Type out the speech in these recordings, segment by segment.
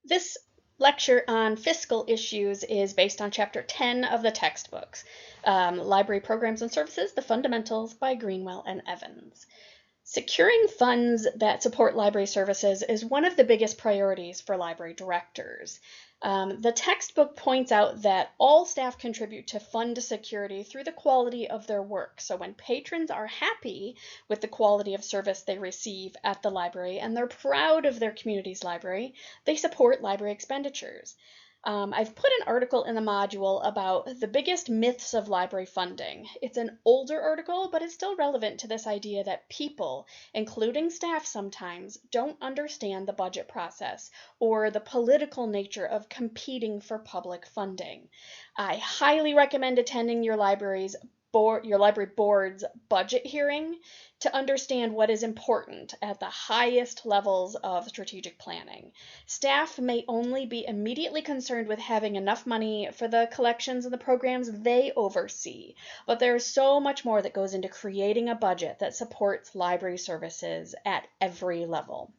This lecture on fiscal issues is based on Chapter 10 of the textbooks, Library Programs and Services, The Fundamentals by Greenwell and Evans. Securing funds that support library services is one of the biggest priorities for library directors. The textbook points out that all staff contribute to fund security through the quality of their work. So when patrons are happy with the quality of service they receive at the library and they're proud of their community's library, they support library expenditures. I've put an article in the module about the biggest myths of library funding. It's an older article, but it's still relevant to this idea that people, including staff sometimes, don't understand the budget process or the political nature of competing for public funding. I highly recommend attending your library board's budget hearing to understand what is important at the highest levels of strategic planning. Staff may only be immediately concerned with having enough money for the collections and the programs they oversee, but there's so much more that goes into creating a budget that supports library services at every level.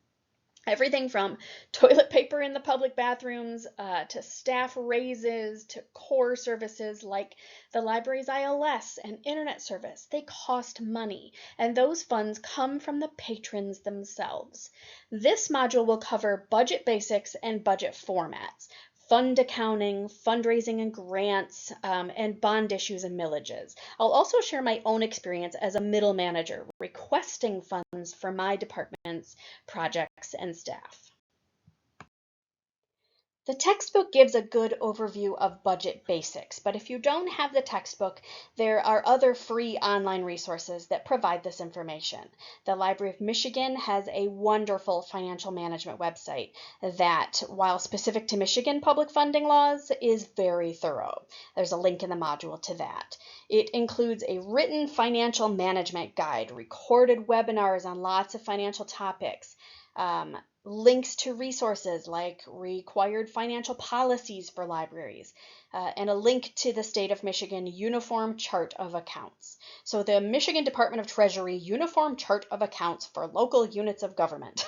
Everything from toilet paper in the public bathrooms to staff raises to core services like the library's ILS and internet service. They cost money, and those funds come from the patrons themselves. This module will cover budget basics and budget formats, fund accounting, fundraising and grants, and bond issues and millages. I'll also share my own experience as a middle manager requesting funds for my department's projects and staff. The textbook gives a good overview of budget basics, but if you don't have the textbook, there are other free online resources that provide this information. The Library of Michigan has a wonderful financial management website that, while specific to Michigan public funding laws, is very thorough. There's a link in the module to that. It includes a written financial management guide, recorded webinars on lots of financial topics, links to resources like required financial policies for libraries, and a link to the State of Michigan Uniform Chart of Accounts. So the Michigan Department of Treasury Uniform Chart of Accounts for Local Units of Government.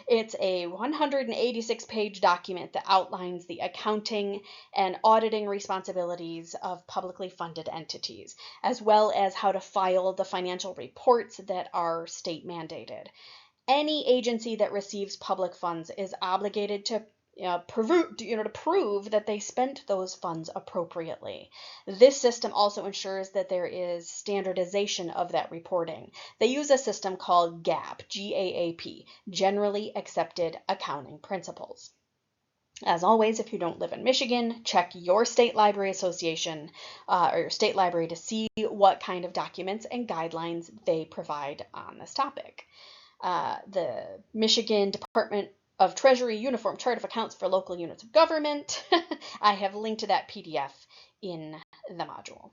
It's a 186-page document that outlines the accounting and auditing responsibilities of publicly funded entities, as well as how to file the financial reports that are state mandated. Any agency that receives public funds is obligated to prove that they spent those funds appropriately. This system also ensures that there is standardization of that reporting. They use a system called GAAP, G-A-A-P, Generally Accepted Accounting Principles. As always, if you don't live in Michigan, check your state library association or your state library to see what kind of documents and guidelines they provide on this topic. The Michigan Department of Treasury Uniform Chart of Accounts for Local Units of Government. I have linked to that PDF in the module.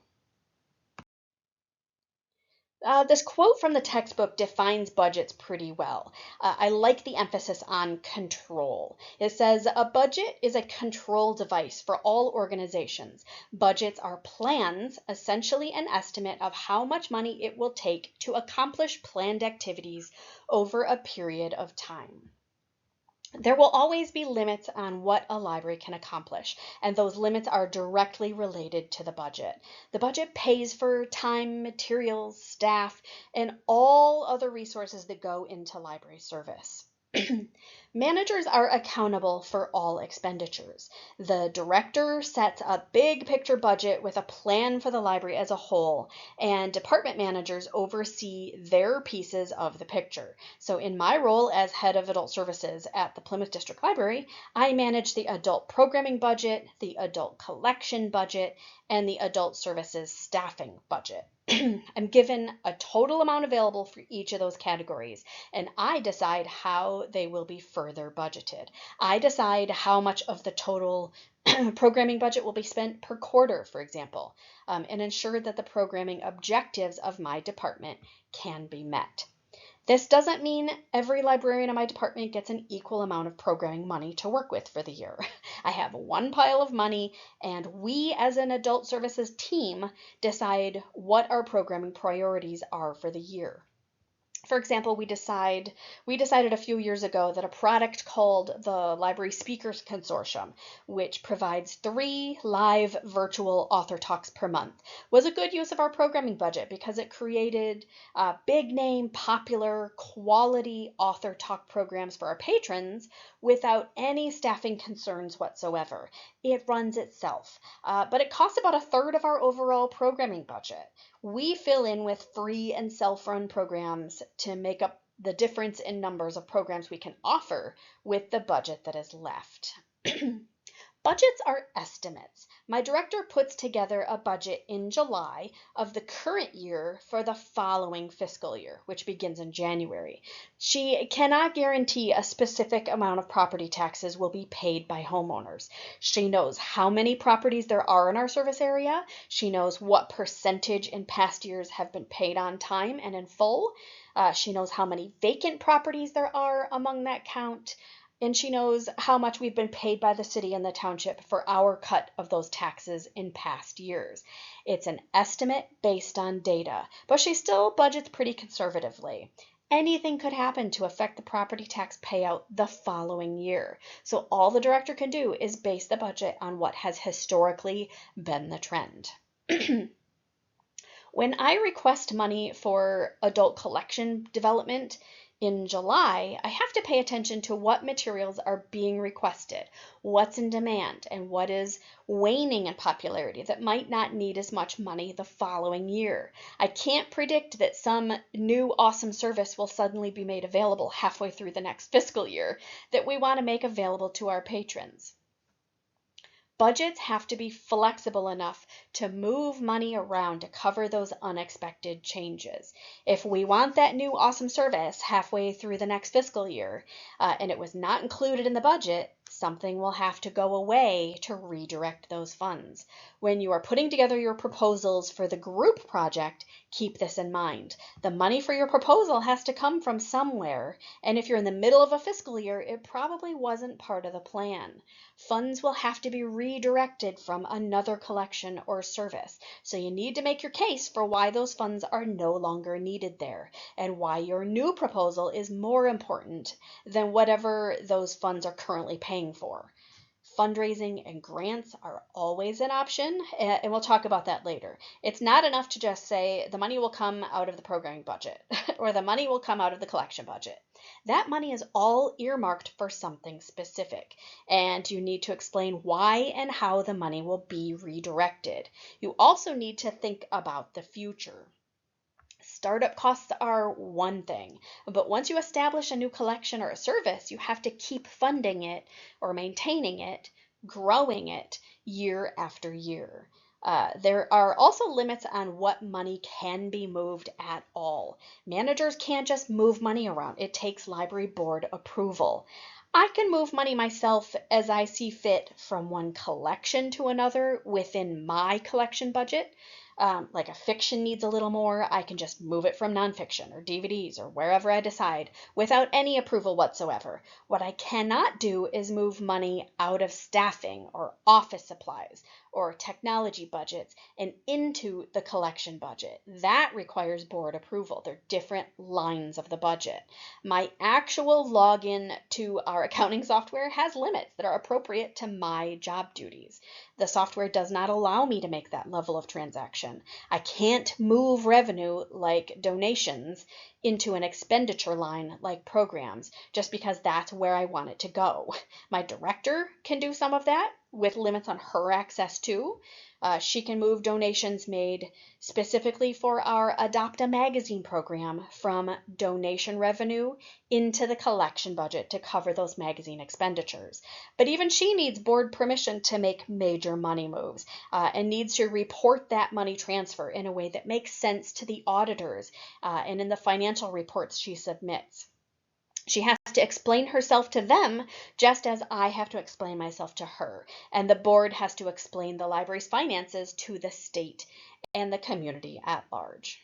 This quote from the textbook defines budgets pretty well. I like the emphasis on control. It says, a budget is a control device for all organizations. Budgets are plans, essentially an estimate of how much money it will take to accomplish planned activities over a period of time. There will always be limits on what a library can accomplish, and those limits are directly related to the budget. The budget pays for time, materials, staff, and all other resources that go into library service. Managers are accountable for all expenditures. The director sets a big picture budget with a plan for the library as a whole, and department managers oversee their pieces of the picture. So in my role as head of adult services at the Plymouth District Library, I manage the adult programming budget, the adult collection budget, and the adult services staffing budget. I'm given a total amount available for each of those categories, and I decide how they will be further budgeted. I decide how much of the total programming budget will be spent per quarter, for example, and ensure that the programming objectives of my department can be met. This doesn't mean every librarian in my department gets an equal amount of programming money to work with for the year. I have one pile of money, and we as an adult services team decide what our programming priorities are for the year. For example, we decided a few years ago that a product called the Library Speakers Consortium, which provides 3 live virtual author talks per month, was a good use of our programming budget because it created big name, popular, quality author talk programs for our patrons without any staffing concerns whatsoever. It runs itself, but it costs about 1/3 of our overall programming budget. We fill in with free and self-run programs to make up the difference in numbers of programs we can offer with the budget that is left. Budgets are estimates. My director puts together a budget in July of the current year for the following fiscal year, which begins in January. She cannot guarantee a specific amount of property taxes will be paid by homeowners. She knows how many properties there are in our service area. She knows what percentage in past years have been paid on time and in full. She knows how many vacant properties there are among that count. And she knows how much we've been paid by the city and the township for our cut of those taxes in past years. It's an estimate based on data, but she still budgets pretty conservatively. Anything could happen to affect the property tax payout the following year. So all the director can do is base the budget on what has historically been the trend. When I request money for adult collection development in July, I have to pay attention to what materials are being requested, what's in demand, and what is waning in popularity that might not need as much money the following year. I can't predict that some new awesome service will suddenly be made available halfway through the next fiscal year that we want to make available to our patrons. Budgets have to be flexible enough to move money around to cover those unexpected changes. If we want that new awesome service halfway through the next fiscal year, and it was not included in the budget, something will have to go away to redirect those funds. When you are putting together your proposals for the group project, keep this in mind. The money for your proposal has to come from somewhere, and if you're in the middle of a fiscal year, it probably wasn't part of the plan. Funds will have to be redirected from another collection or service, so you need to make your case for why those funds are no longer needed there, and why your new proposal is more important than whatever those funds are currently paying for. Fundraising and grants are always an option, and we'll talk about that later. It's not enough to just say the money will come out of the programming budget or the money will come out of the collection budget. That money is all earmarked for something specific, and you need to explain why and how the money will be redirected. You also need to think about the future. Startup costs are one thing, but once you establish a new collection or a service, you have to keep funding it or maintaining it, growing it year after year. There are also limits on what money can be moved at all. Managers can't just move money around. It takes library board approval. I can move money myself as I see fit from one collection to another within my collection budget. Like a fiction needs a little more, I can just move it from nonfiction or DVDs or wherever I decide without any approval whatsoever. What I cannot do is move money out of staffing or office supplies or technology budgets and into the collection budget. That requires board approval. They're different lines of the budget. My actual login to our accounting software has limits that are appropriate to my job duties. The software does not allow me to make that level of transaction. I can't move revenue like donations into an expenditure line like programs just because that's where I want it to go. My director can do some of that with limits on her access too. She can move donations made specifically for our Adopt a Magazine program from donation revenue into the collection budget to cover those magazine expenditures. But even she needs board permission to make major money moves and needs to report that money transfer in a way that makes sense to the auditors and in the financial reports she submits. She has to explain herself to them just as I have to explain myself to her. And the board has to explain the library's finances to the state and the community at large.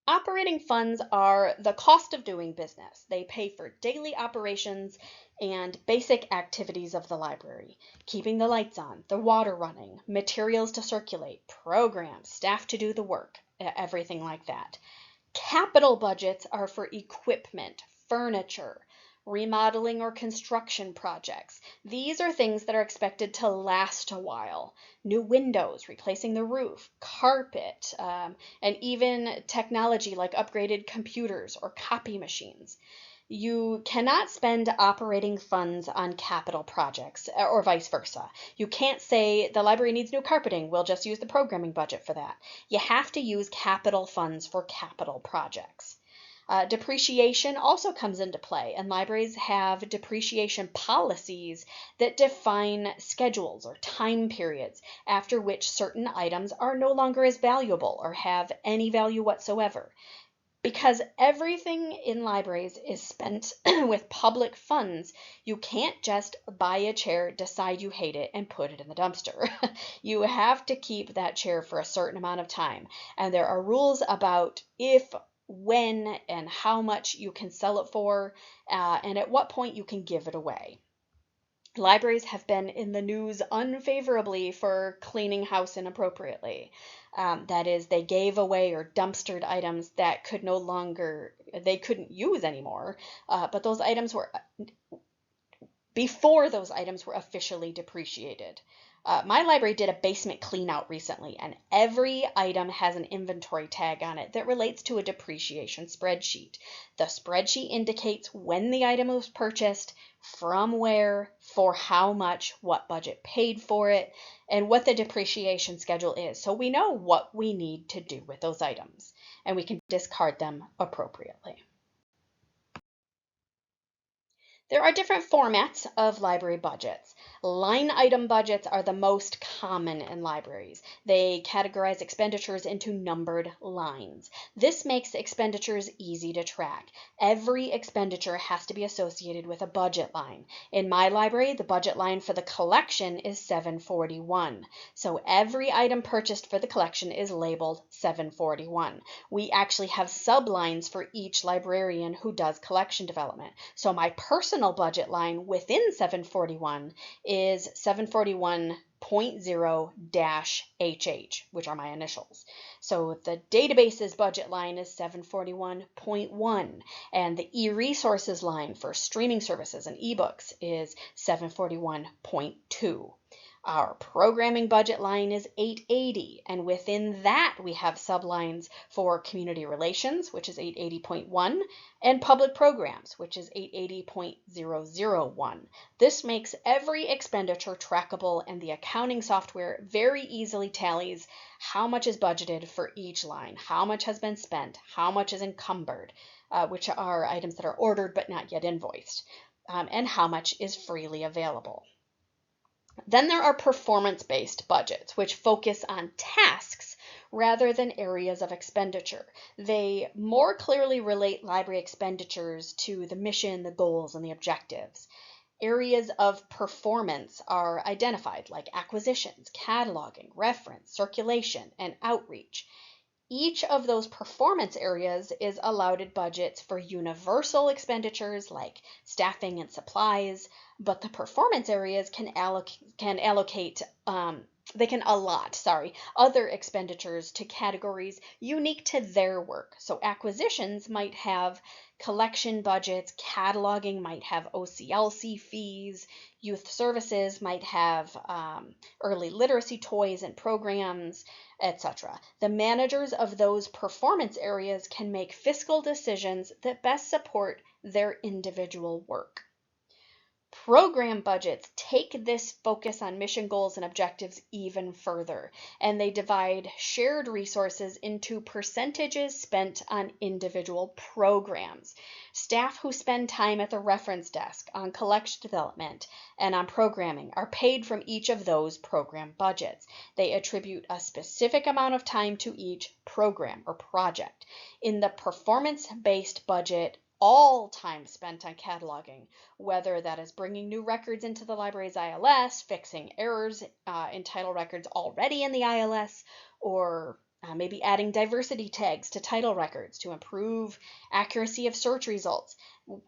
Operating funds are the cost of doing business. They pay for daily operations and basic activities of the library, keeping the lights on, the water running, materials to circulate, programs, staff to do the work, everything like that. Capital budgets are for equipment, furniture, remodeling or construction projects. These are things that are expected to last a while. New windows, replacing the roof, carpet, and even technology like upgraded computers or copy machines. You cannot spend operating funds on capital projects or vice versa. You can't say the library needs new carpeting, we'll just use the programming budget for that. You have to use capital funds for capital projects. Depreciation also comes into play, and libraries have depreciation policies that define schedules or time periods after which certain items are no longer as valuable or have any value whatsoever. Because everything in libraries is spent with public funds, you can't just buy a chair, decide you hate it, and put it in the dumpster. You have to keep that chair for a certain amount of time. And there are rules about if, when, and how much you can sell it for, and at what point you can give it away. Libraries have been in the news unfavorably for cleaning house inappropriately. That is, they gave away or dumpstered items that they couldn't use anymore, but those items were, before those items were officially depreciated. My library did a basement clean out recently, and every item has an inventory tag on it that relates to a depreciation spreadsheet. The spreadsheet indicates when the item was purchased, from where, for how much, what budget paid for it, and what the depreciation schedule is. So we know what we need to do with those items, and we can discard them appropriately. There are different formats of library budgets. Line item budgets are the most common in libraries. They categorize expenditures into numbered lines. This makes expenditures easy to track. Every expenditure has to be associated with a budget line. In my library, the budget line for the collection is 741. So every item purchased for the collection is labeled 741. We actually have sublines for each librarian who does collection development. So my personal budget line within 741 is 741.0-HH, which are my initials. So the database's budget line is 741.1, and the e-resources line for streaming services and ebooks is 741.2. Our programming budget line is 880, and within that we have sublines for community relations, which is 880.1, and public programs, which is 880.001. This makes every expenditure trackable, and the accounting software very easily tallies how much is budgeted for each line, how much has been spent, how much is encumbered, which are items that are ordered but not yet invoiced, and how much is freely available. Then there are performance-based budgets, which focus on tasks rather than areas of expenditure. They more clearly relate library expenditures to the mission, the goals, and the objectives. Areas of performance are identified, like acquisitions, cataloging, reference, circulation, and outreach. Each of those performance areas is allotted budgets for universal expenditures like staffing and supplies, but the performance areas can allot other expenditures to categories unique to their work. So acquisitions might have collection budgets, cataloging might have OCLC fees, youth services might have early literacy toys and programs, etc. The managers of those performance areas can make fiscal decisions that best support their individual work. Program budgets take this focus on mission goals and objectives even further, and they divide shared resources into percentages spent on individual programs. Staff who spend time at the reference desk, on collection development, and on programming are paid from each of those program budgets. They attribute a specific amount of time to each program or project. In the performance-based budget, all time spent on cataloging, whether that is bringing new records into the library's ILS, fixing errors in title records already in the ILS, or maybe adding diversity tags to title records to improve accuracy of search results,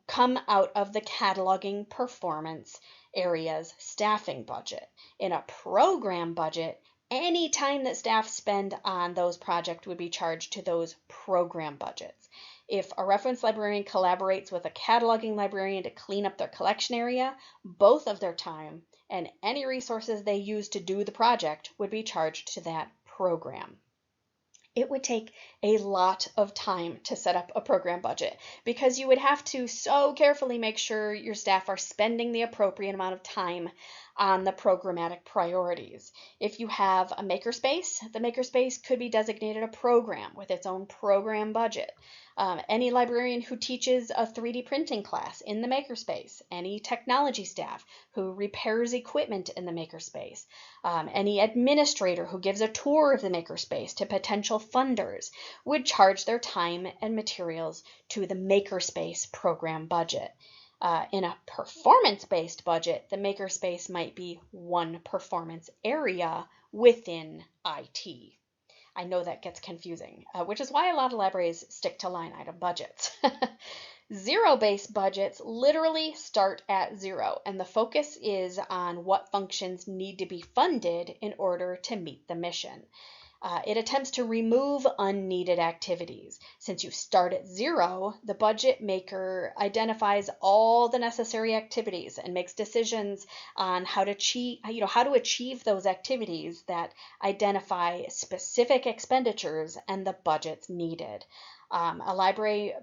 come out of the cataloging performance area's staffing budget. In a program budget, Any time that staff spend on those projects would be charged to those program budgets. If a reference librarian collaborates with a cataloging librarian to clean up their collection area, both of their time and any resources they use to do the project would be charged to that program. It would take a lot of time to set up a program budget because you would have to so carefully make sure your staff are spending the appropriate amount of time on the programmatic priorities. If you have a makerspace, the makerspace could be designated a program with its own program budget. Any librarian who teaches a 3D printing class in the makerspace, any technology staff who repairs equipment in the makerspace, any administrator who gives a tour of the makerspace to potential funders would charge their time and materials to the makerspace program budget. In a performance-based budget, the makerspace might be one performance area within IT. I know that gets confusing, which is why a lot of libraries stick to line item budgets. Zero-based budgets literally start at zero, and the focus is on what functions need to be funded in order to meet the mission. It attempts to remove unneeded activities. Since you start at zero, the budget maker identifies all the necessary activities and makes decisions on how to achieve those activities that identify specific expenditures and the budgets needed. A library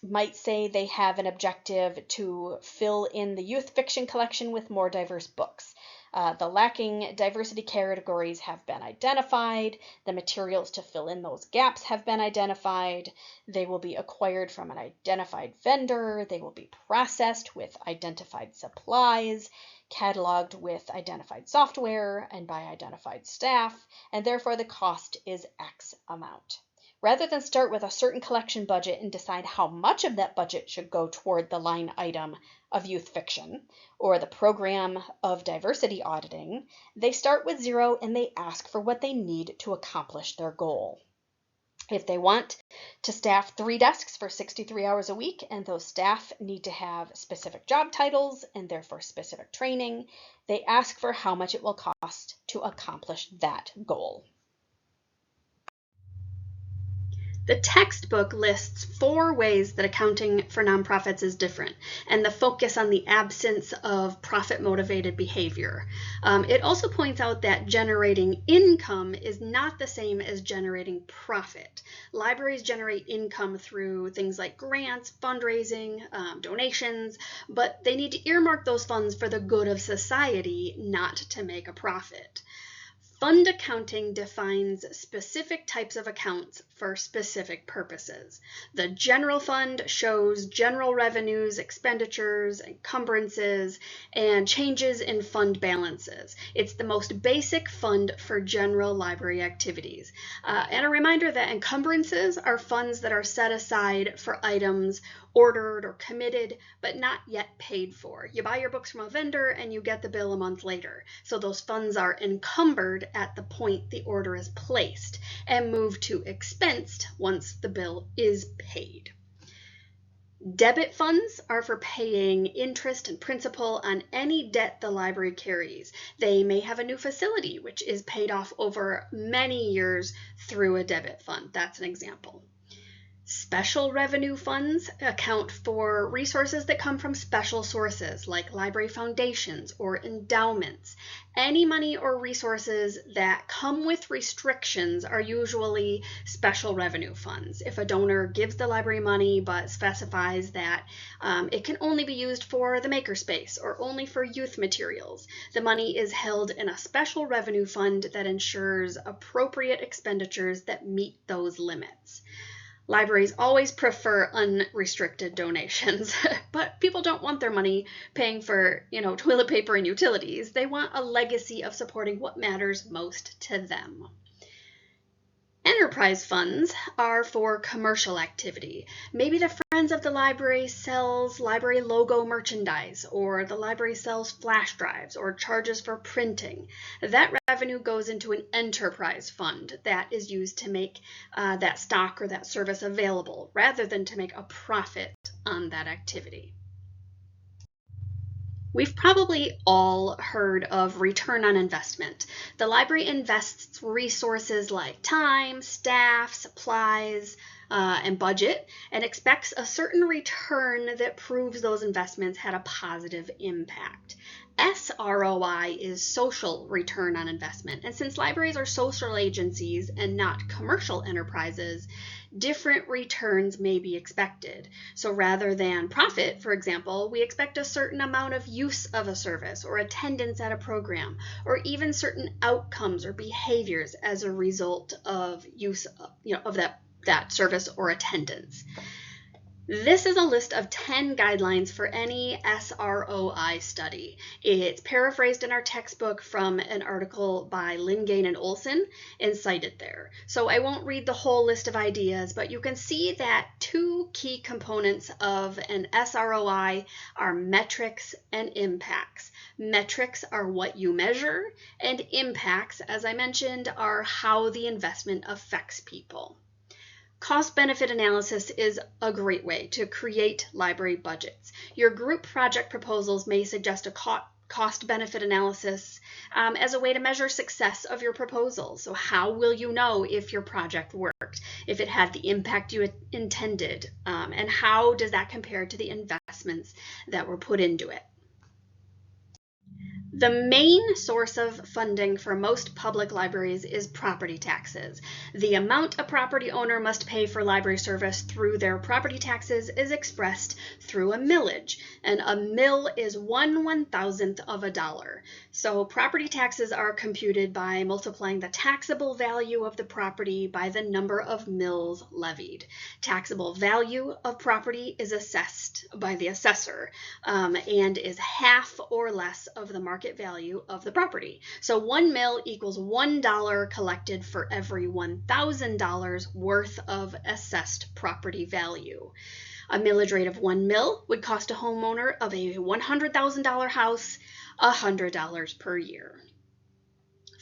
might say they have an objective to fill in the youth fiction collection with more diverse books. The lacking diversity categories have been identified. The materials to fill in those gaps have been identified. They will be acquired from an identified vendor. They will be processed with identified supplies, cataloged with identified software and by identified staff, and therefore the cost is X amount. Rather than start with a certain collection budget and decide how much of that budget should go toward the line item of youth fiction or the program of diversity auditing, they start with zero and they ask for what they need to accomplish their goal. If they want to staff 3 desks for 63 hours a week and those staff need to have specific job titles and therefore specific training, they ask for how much it will cost to accomplish that goal. The textbook lists 4 ways that accounting for nonprofits is different, and the focus on the absence of profit-motivated behavior. It also points out that generating income is not the same as generating profit. Libraries generate income through things like grants, fundraising, donations, but they need to earmark those funds for the good of society, not to make a profit. Fund accounting defines specific types of accounts for specific purposes. The general fund shows general revenues, expenditures, encumbrances, and changes in fund balances. It's the most basic fund for general library activities. And a reminder that encumbrances are funds that are set aside for items ordered or committed, but not yet paid for. You buy your books from a vendor and you get the bill a month later. So those funds are encumbered at the point the order is placed and move to expensed once the bill is paid. Debit funds are for paying interest and principal on any debt the library carries. They may have a new facility which is paid off over many years through a debit fund. That's an example. Special revenue funds account for resources that come from special sources like library foundations or endowments. Any money or resources that come with restrictions are usually special revenue funds. If a donor gives the library money but specifies that it can only be used for the makerspace or only for youth materials, the money is held in a special revenue fund that ensures appropriate expenditures that meet those limits. Libraries always prefer unrestricted donations, but people don't want their money paying for, toilet paper and utilities. They want a legacy of supporting what matters most to them. Enterprise funds are for commercial activity. Maybe the Friends of the Library sells library logo merchandise, or the library sells flash drives or charges for printing. That revenue goes into an enterprise fund that is used to make that stock or that service available, rather than to make a profit on that activity. We've probably all heard of return on investment. The library invests resources like time, staff, supplies, and budget, and expects a certain return that proves those investments had a positive impact. SROI is social return on investment, and since libraries are social agencies and not commercial enterprises, different returns may be expected. So rather than profit, for example, we expect a certain amount of use of a service or attendance at a program, or even certain outcomes or behaviors as a result of use of that service or attendance. This is a list of 10 guidelines for any SROI study. It's paraphrased in our textbook from an article by Lingane and Olson and cited there. So I won't read the whole list of ideas, but you can see that two key components of an SROI are metrics and impacts. Metrics are what you measure, and impacts, as I mentioned, are how the investment affects people. Cost-benefit analysis is a great way to create library budgets. Your group project proposals may suggest a cost-benefit analysis as a way to measure success of your proposal. So how will you know if your project worked, if it had the impact you intended, and how does that compare to the investments that were put into it? The main source of funding for most public libraries is property taxes. The amount a property owner must pay for library service through their property taxes is expressed through a millage, and a mill is 1/1000th of a dollar. So property taxes are computed by multiplying the taxable value of the property by the number of mills levied. Taxable value of property is assessed by the assessor and is half or less of the market value of the property. So 1 mill equals $1 collected for every $1,000 worth of assessed property value. A millage rate of 1 mill would cost a homeowner of a $100,000 house $100 per year.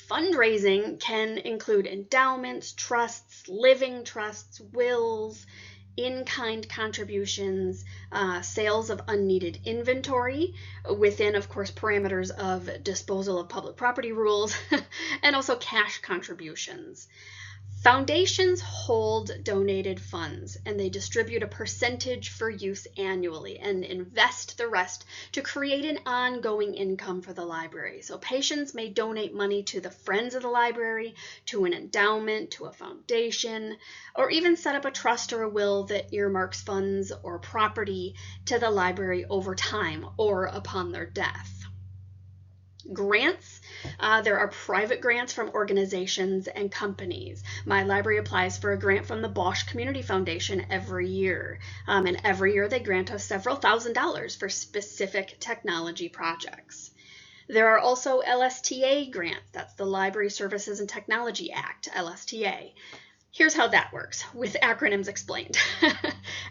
Fundraising can include endowments, trusts, living trusts, wills, in-kind contributions, sales of unneeded inventory within, of course, parameters of disposal of public property rules, and also cash contributions. Foundations hold donated funds, and they distribute a percentage for use annually and invest the rest to create an ongoing income for the library. So patients may donate money to the Friends of the Library, to an endowment, to a foundation, or even set up a trust or a will that earmarks funds or property to the library over time or upon their death. Grants. There are private grants from organizations and companies. My library applies for a grant from the Bosch Community Foundation every year. And every year they grant us several $1,000s for specific technology projects. There are also LSTA grants. That's the Library Services and Technology Act, LSTA. Here's how that works, with acronyms explained.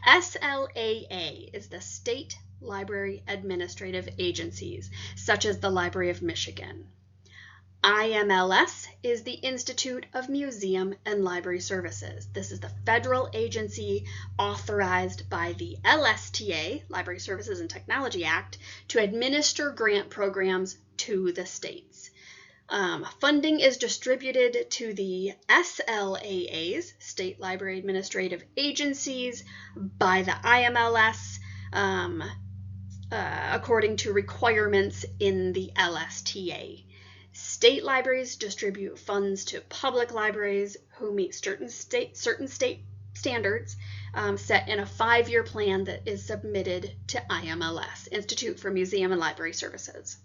SLAA is the State Library Administrative Agencies, such as the Library of Michigan. IMLS is the Institute of Museum and Library Services. This is the federal agency authorized by the LSTA, Library Services and Technology Act, to administer grant programs to the states. Funding is distributed to the SLAAs, State Library Administrative Agencies, by the IMLS according to requirements in the LSTA. State libraries distribute funds to public libraries who meet certain state standards set in a 5-year plan that is submitted to IMLS, Institute for Museum and Library Services.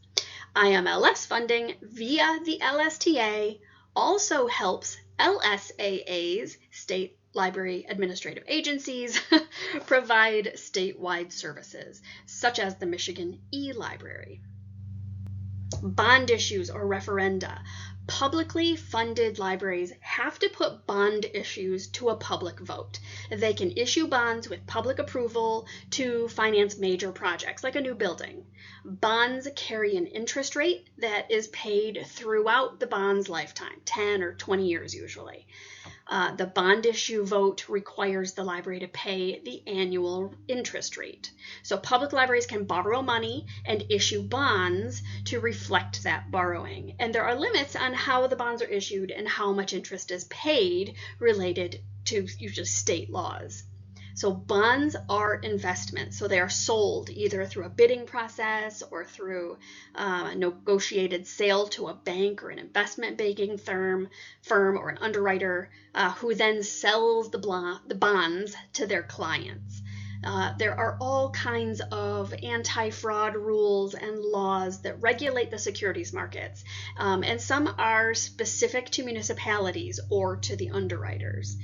IMLS funding via the LSTA also helps LSAAs, State Library Administrative Agencies, provide statewide services, such as the Michigan E-Library. Bond issues or referenda. Publicly funded libraries have to put bond issues to a public vote. They can issue bonds with public approval to finance major projects like a new building. Bonds carry an interest rate that is paid throughout the bond's lifetime, 10 or 20 years usually. The bond issue vote requires the library to pay the annual interest rate. So public libraries can borrow money and issue bonds to reflect that borrowing. And there are limits on how the bonds are issued and how much interest is paid related to usually state laws. So bonds are investments. So they are sold either through a bidding process or through a negotiated sale to a bank or an investment banking firm or an underwriter who then sells the bonds to their clients. There are all kinds of anti-fraud rules and laws that regulate the securities markets, and some are specific to municipalities or to the underwriters.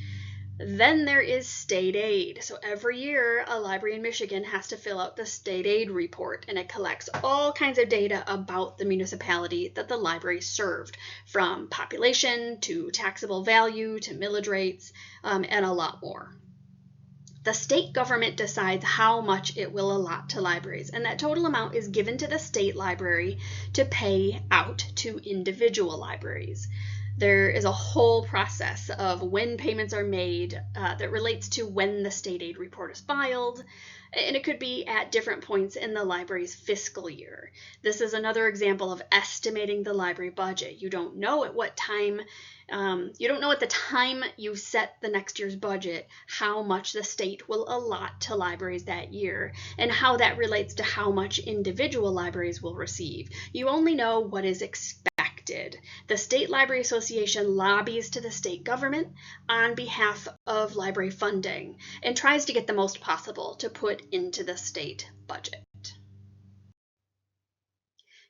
Then there is state aid. So every year, a library in Michigan has to fill out the state aid report, and it collects all kinds of data about the municipality that the library served, from population to taxable value to millage rates, and a lot more. The state government decides how much it will allot to libraries, and that total amount is given to the state library to pay out to individual libraries. There is a whole process of when payments are made that relates to when the state aid report is filed, and it could be at different points in the library's fiscal year. This is another example of estimating the library budget. You don't know at what time, at the time you set the next year's budget how much the state will allot to libraries that year and how that relates to how much individual libraries will receive. You only know what is expected. The State Library Association lobbies to the state government on behalf of library funding and tries to get the most possible to put into the state budget.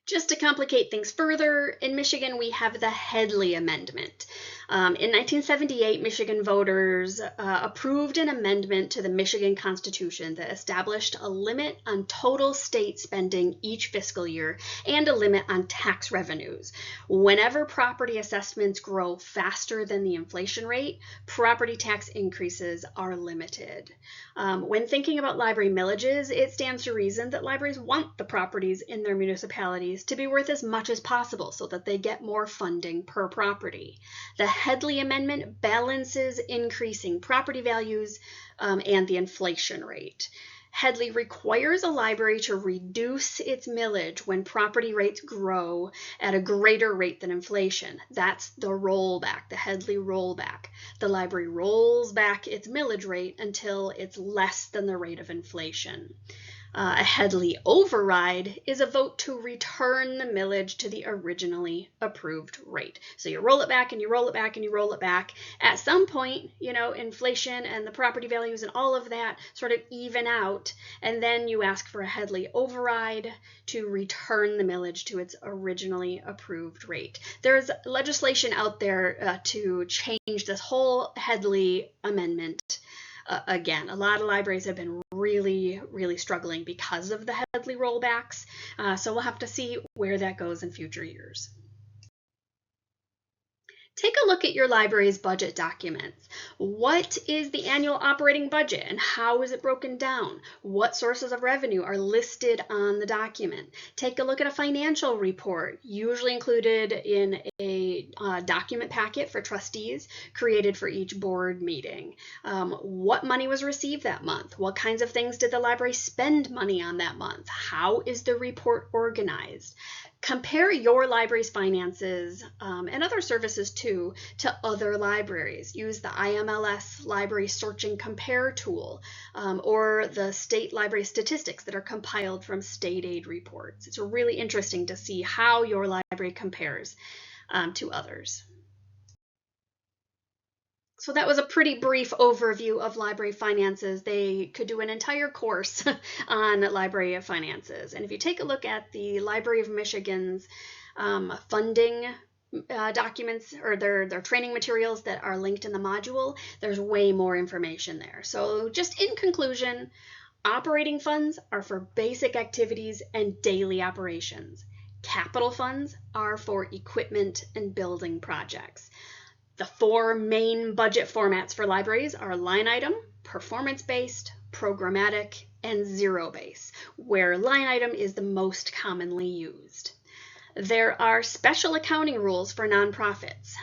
Just to complicate things further, in Michigan we have the Headley Amendment. In 1978, Michigan voters approved an amendment to the Michigan Constitution that established a limit on total state spending each fiscal year and a limit on tax revenues. Whenever property assessments grow faster than the inflation rate, property tax increases are limited. When thinking about library millages, it stands to reason that libraries want the properties in their municipalities to be worth as much as possible so that they get more funding per property. The Headley Amendment balances increasing property values and the inflation rate. Headley requires a library to reduce its millage when property rates grow at a greater rate than inflation. That's the rollback, the Headley rollback. The library rolls back its millage rate until it's less than the rate of inflation. A Headley override is a vote to return the millage to the originally approved rate. So you roll it back and you roll it back and you roll it back. At some point, inflation and the property values and all of that sort of even out, and then you ask for a Headley override to return the millage to its originally approved rate. There's legislation out there to change this whole Headley amendment. Again, a lot of libraries have been really, really struggling because of the Headley rollbacks, so we'll have to see where that goes in future years. Take a look at your library's budget documents. What is the annual operating budget and how is it broken down? What sources of revenue are listed on the document? Take a look at a financial report, usually included in a document packet for trustees created for each board meeting. What money was received that month? What kinds of things did the library spend money on that month? How is the report organized? Compare your library's finances and other services too to other libraries. Use the IMLS Library Search and Compare tool or the state library statistics that are compiled from state aid reports. It's really interesting to see how your library compares to others. So that was a pretty brief overview of library finances. They could do an entire course on library finances. And if you take a look at the Library of Michigan's funding documents or their training materials that are linked in the module, there's way more information there. So just in conclusion, operating funds are for basic activities and daily operations. Capital funds are for equipment and building projects. The four main budget formats for libraries are line item, performance-based, programmatic, and zero-base, where line item is the most commonly used. There are special accounting rules for nonprofits.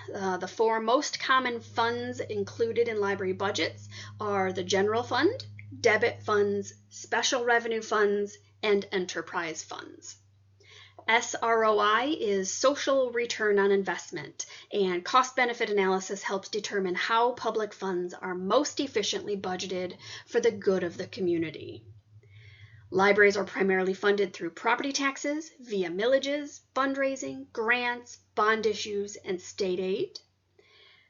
The four most common funds included in library budgets are the general fund, debit funds, special revenue funds, and enterprise funds. SROI is social return on investment, and cost-benefit analysis helps determine how public funds are most efficiently budgeted for the good of the community. Libraries are primarily funded through property taxes, via millages, fundraising, grants, bond issues, and state aid.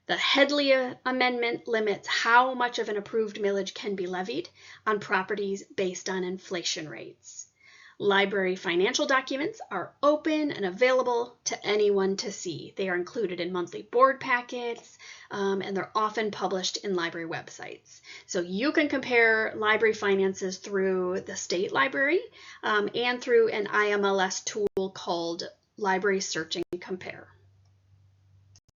The Headley Amendment limits how much of an approved millage can be levied on properties based on inflation rates. Library financial documents are open and available to anyone to see. They are included in monthly board packets, and they're often published in library websites. So you can compare library finances through the state library and through an IMLS tool called Library Search and Compare.